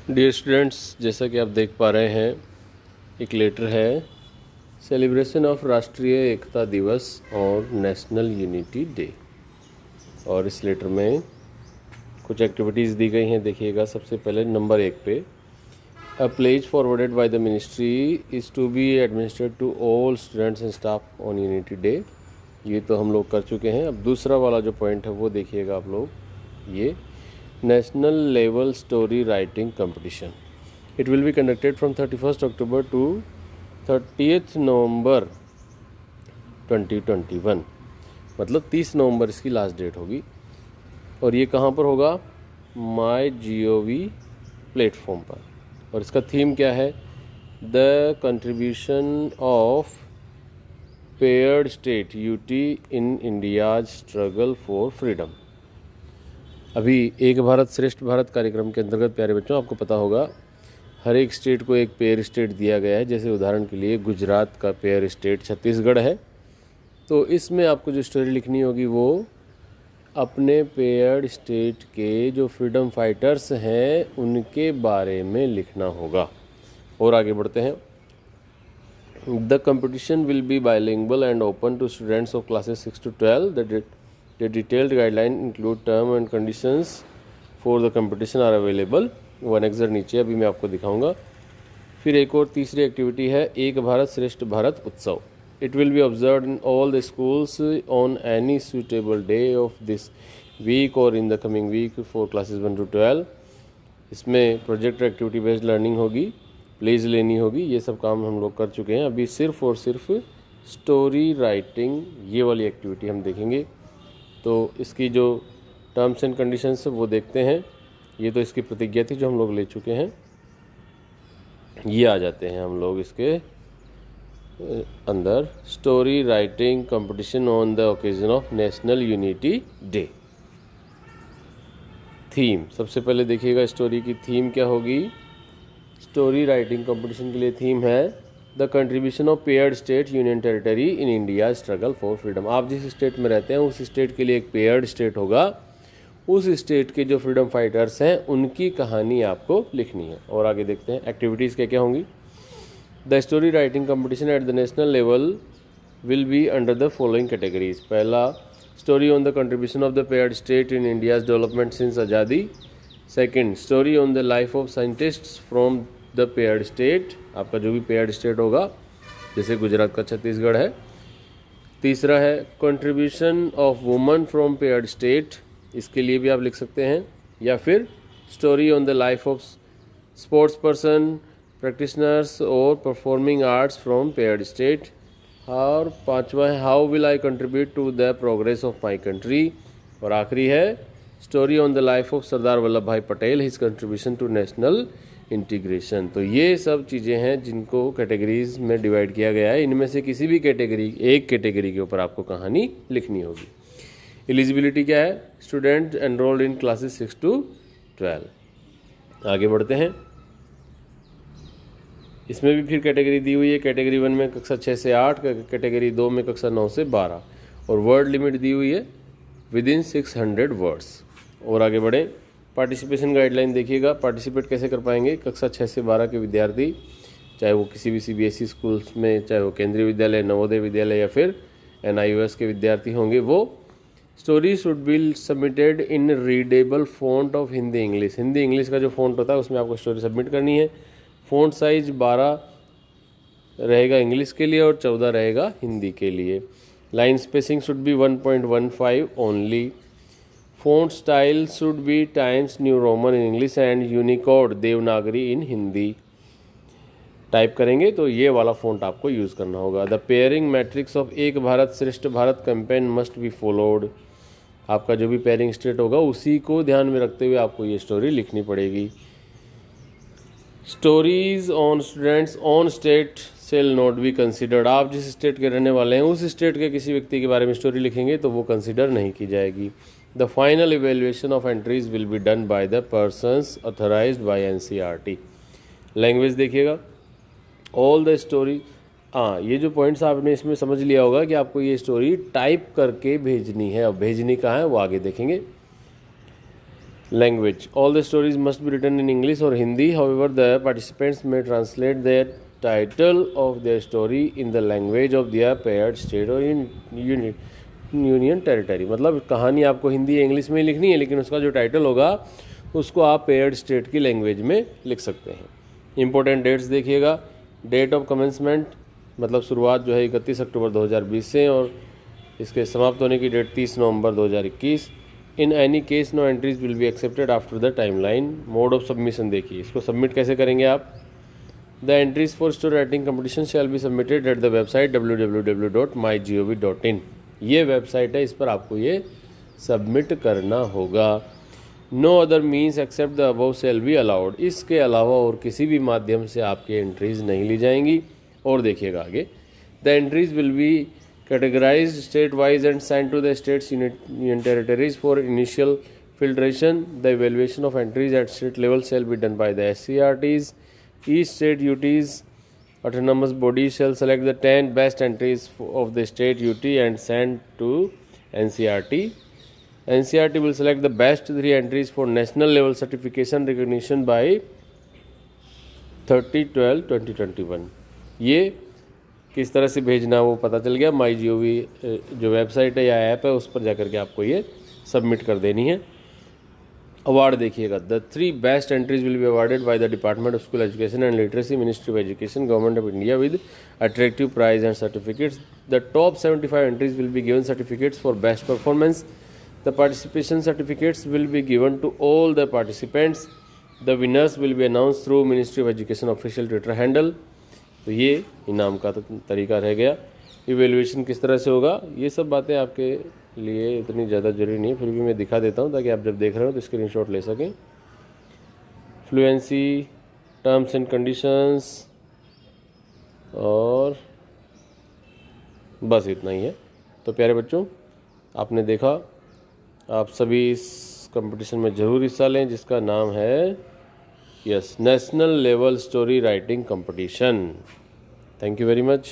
Dear students, जैसा कि आप देख पा रहे हैं, एक लेटर है सेलिब्रेशन ऑफ राष्ट्रीय एकता दिवस और नेशनल यूनिटी डे। और इस लेटर में कुछ एक्टिविटीज़ दी गई हैं। देखिएगा, सबसे पहले नंबर 1 पे a pledge forwarded by the ministry is to be administered to all students and staff on unity day. ये तो हम लोग कर चुके हैं। अब दूसरा वाला जो पॉइंट है वो देखिएगा आप लोग, ये national level story writing competition. It will be conducted from 31 October to 30 नवंबर 2021, मतलब 30 नवंबर इसकी लास्ट डेट होगी। और ये कहाँ पर होगा? MyGov प्लेटफॉर्म पर। और इसका थीम क्या है? The contribution of paired state UT in India's struggle for freedom. अभी एक भारत श्रेष्ठ भारत कार्यक्रम के अंतर्गत प्यारे बच्चों, आपको पता होगा हर एक स्टेट को एक पेयर स्टेट दिया गया है। जैसे उदाहरण के लिए गुजरात का पेयर स्टेट छत्तीसगढ़ है। तो इसमें आपको जो स्टोरी लिखनी होगी वो अपने पेयर्ड स्टेट के जो फ्रीडम फाइटर्स हैं उनके बारे में लिखना होगा। और आगे बढ़ते हैं। The competition will be bilingual and open to students of classes 6 to 12। The detailed guideline include term and conditions for the competition are available। One एक्सर नीचे अभी मैं आपको दिखाऊंगा। फिर एक और तीसरी एक्टिविटी है एक Bharat Shreshtha Bharat Utsav. It will be observe in all the schools on any suitable day of this week और in the coming week for classes 1 to 12। इसमें प्रोजेक्ट एक्टिविटी बेस्ड लर्निंग होगी, प्लेज लेनी होगी। ये सब काम हम लोग कर चुके हैं। अभी सिर्फ और सिर्फ स्टोरी राइटिंग ये वाली एक्टिविटी हम देखेंगे। तो इसकी जो टर्म्स एंड कंडीशंस वो देखते हैं। ये तो इसकी प्रतिज्ञा थी जो हम लोग ले चुके हैं। ये आ जाते हैं हम लोग इसके अंदर। Story writing competition on the occasion of national unity day. Theme, सबसे पहले देखिएगा स्टोरी की थीम क्या होगी। स्टोरी राइटिंग कंपटीशन के लिए थीम है the contribution of paired state union territory in India struggle for freedom. आप जिस स्टेट में रहते हैं उस स्टेट के लिए एक पेयर्ड स्टेट होगा। उस स्टेट के जो फ्रीडम फाइटर्स हैं उनकी कहानी आपको लिखनी है। और आगे देखते हैं एक्टिविटीज़ क्या क्या होंगी। The story writing competition at the national level will be under the following categories. पहला, story on the contribution of the paired state in India's development since आज़ादी। Second, story on the life of scientists from the paired state. आपका जो भी paired state होगा, जैसे गुजरात का छत्तीसगढ़ है। तीसरा है contribution of woman from paired state. इसके लिए भी आप लिख सकते हैं। या फिर story on the life of sports person, practitioners और performing arts from paired state. और पांचवा है how will I contribute to the progress of my country. और आखिरी है story on the life of Sardar Vallabhbhai Patel, his contribution to national integration. तो ये सब चीज़ें हैं जिनको कैटेगरीज में डिवाइड किया गया है। इनमें से किसी भी कैटेगरी, एक कैटेगरी के ऊपर आपको कहानी लिखनी होगी। एलिजिबिलिटी क्या है? Student enrolled in classes 6 to 12। आगे बढ़ते हैं। इसमें भी फिर कैटेगरी दी हुई है। कैटेगरी 1 में कक्षा 6 से 8, कैटेगरी 2 में कक्षा 9 से 12। और वर्ड लिमिट दी हुई है विदिन 600 वर्ड्स। और आगे बढ़ें। पार्टिसिपेशन गाइडलाइन देखिएगा। पार्टिसिपेट कैसे कर पाएंगे? कक्षा 6 से 12 के विद्यार्थी, चाहे वो किसी भी CBSE स्कूल्स में, चाहे वो केंद्रीय विद्यालय, नवोदय विद्यालय या फिर NIOS के विद्यार्थी होंगे, वो story should be submitted in readable font of Hindi English. Hindi English का जो फॉन्ट होता है उसमें आपको स्टोरी सबमिट करनी है। फॉन्ट साइज 12 रहेगा इंग्लिश के लिए और 14 रहेगा हिंदी के लिए। Line spacing should be 1.15 only. Font style should be Times New Roman in English and Unicode Devanagari in Hindi type करेंगे तो ये वाला फ़ॉन्ट आपको यूज़ करना होगा। द पेयरिंग मैट्रिक्स ऑफ एक Bharat Shreshtha Bharat campaign must be followed. आपका जो भी पेयरिंग स्टेट होगा उसी को ध्यान में रखते हुए आपको ये स्टोरी लिखनी पड़ेगी। Stories on students on state shall not be considered. आप जिस स्टेट के रहने वाले हैं उस स्टेट के किसी व्यक्ति के बारे में स्टोरी लिखेंगे तो वो कंसिडर नहीं की जाएगी। The final evaluation of entries will be done by the persons authorized by NCERT। Language देखिएगा। ऑल द स्टोरी, ये जो पॉइंट्स आपने इसमें समझ लिया होगा कि आपको ये स्टोरी टाइप करके भेजनी है। अब भेजनी कहाँ है वो आगे देखेंगे। Language. All the stories must be written in English or Hindi. However, the participants may translate their title of their story in the language of their paired state or union territory. मतलब कहानी आपको हिंदी या English में लिखनी है, लेकिन उसका जो टाइटल होगा उसको आप पेयर्ड स्टेट की लैंग्वेज में लिख सकते हैं। इंपॉर्टेंट डेट्स देखिएगा। डेट ऑफ कमेंसमेंट मतलब शुरुआत जो है 31 अक्टूबर 2020 से और इसके समाप्त होने की date 30 November 2021। In any case no entries will be accepted after the timeline. Mode of submission देखिए, इसको सबमिट कैसे करेंगे आप। The entries for story writing competition shall be submitted at the website www.mygov.in। ये वेबसाइट है, इस पर आपको ये सबमिट करना होगा। No other means except the above shall be allowed. इसके अलावा और किसी भी माध्यम से आपकी एंट्रीज नहीं ली जाएंगी। और देखिएगा आगे, the entries will B categorized state wise and sent to the states union territories for initial filtration. The evaluation of entries at state level shall be done by the SCRTs. Each state UT's autonomous body shall select the 10 best entries of the state UT and send to NCRT. NCRT will select the best 3 entries for national level certification recognition by 30/12/2021। ये किस तरह से भेजना वो पता चल गया। MyGov जो वेबसाइट है या ऐप है उस पर जाकर के आपको ये सबमिट कर देनी है। अवार्ड देखिएगा, the 3 best entries will be awarded by the department of school education and literacy, ministry of education, government of India with attractive prize and certificates. The top 75 entries will be given certificates for best performance. The participation certificates will be given to all the participants. The winners will be announce through ministry of education official Twitter handle. तो ये इनाम का तरीका रह गया। Evaluation किस तरह से होगा, ये सब बातें आपके लिए इतनी ज़्यादा जरूरी नहीं है, फिर भी मैं दिखा देता हूँ ताकि आप जब देख रहे हो तो स्क्रीनशॉट ले सकें। फ्लुएंसी, टर्म्स एंड कंडीशंस और बस इतना ही है। तो प्यारे बच्चों, आपने देखा, आप सभी इस कंपटीशन में ज़रूर हिस्सा लें जिसका नाम है national level story writing competition. Thank you very much.